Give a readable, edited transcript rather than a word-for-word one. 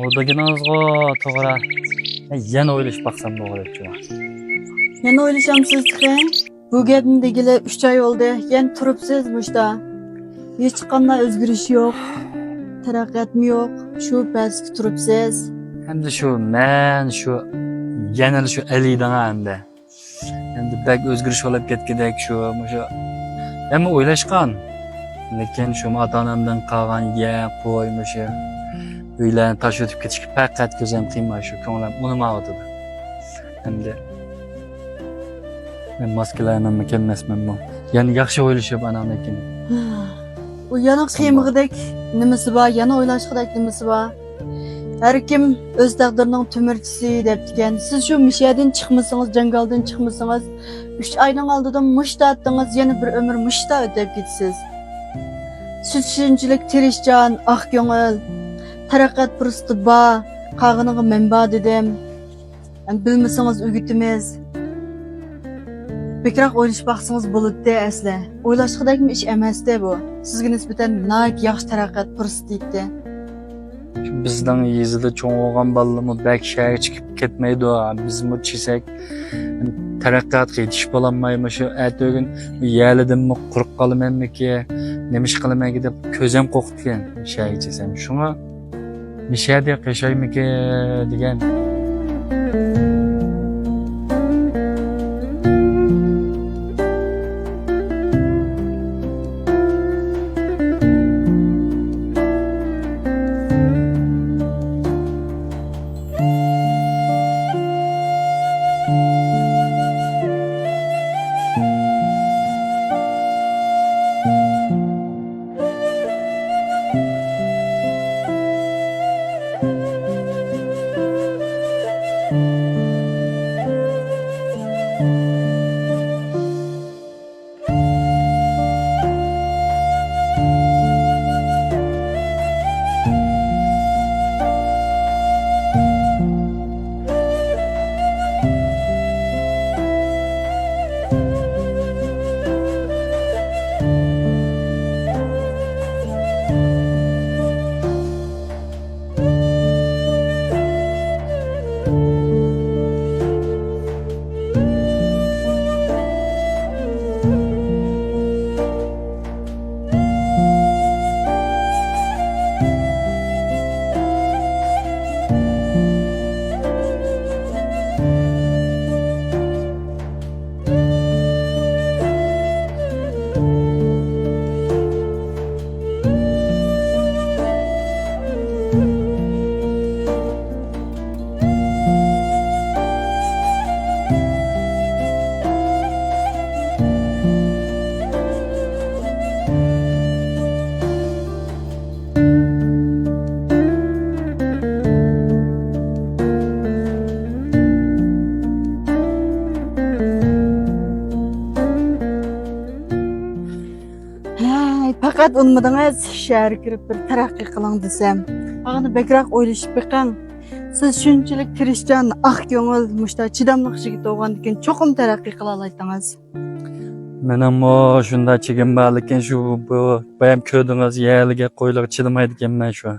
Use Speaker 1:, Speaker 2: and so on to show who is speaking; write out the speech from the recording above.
Speaker 1: Odaginizga to'g'ri. Yana o'ylash baqsam to'g'ri deb.
Speaker 2: Yana o'ylashamsiz xiy. Bu gapni degili 3 oy oldi. Yana turibsiz muşda. Hech qanday o'zgarish yo'q. Taraqqiyotmi yo'q. Shu pastga turibsiz.
Speaker 1: Hamda men yana shu Alidan hamda. Endi bak o'zgarish olib ketgidek shu. Hamma o'ylashgan. Lekin shu ota-onamdan qolgan qo'ymish. Uylarni tash o'tib ketishga faqat ko'zim qiymay shu ko'nglim unimadi. Hamda men maskalarni kelmasman bu. Yani yaxshi o'ylashib anamnikin.
Speaker 2: U yana qiymig'idek nimasi bor, yana o'ylashqidek nimasi bor. Har kim o'z taqdirining tumirchisi debdigan. Siz shu mishadan chiqmasangiz, jangaldan chiqmasangiz, 3 oyning oldida mushta atdingiz, yana bir umr mushta o'tib ketasiz. Siz shunchalik tirishjon, oq ko'ngil, taraqqiyot fursati bor, qag'iniga manba dedim. Bilmasangiz o'gitimiz. Bekroq o'ylashib baqsangiz bo'ladi asli. O'ylashqidagmi ish emasdi bu. Sizga nisbatan nayt yaxshi taraqqiyot fursati edi.
Speaker 1: Bizning yezida cho'ng bo'lgan bolalarimiz bak shahar chiqib ketmaydi. Biz mu chisak taraqqiyotga yetish bo'lmaymi shu atogin yalidimmi quruq qolamanmiki, nima ish qilaman deb ko'zim qo'qitgan shahar chesam. Shunga mishadi qishaymiki degan.
Speaker 2: Faqat unmadingiz shaharga kirib bir taraqqiy qiling desam. Qani bekroq o'ylashib beqing. Siz shunchalik tirishjon, oq ko'ngil, mushta chidamli yigit bo'lgandan keyin cho'qim taraqqiy qila oladingiz.
Speaker 1: Menimmo shunda chegim bor lekin shu bu bayam ko'rdingiz yaliga qo'ylar chidamaydi ekanman shu.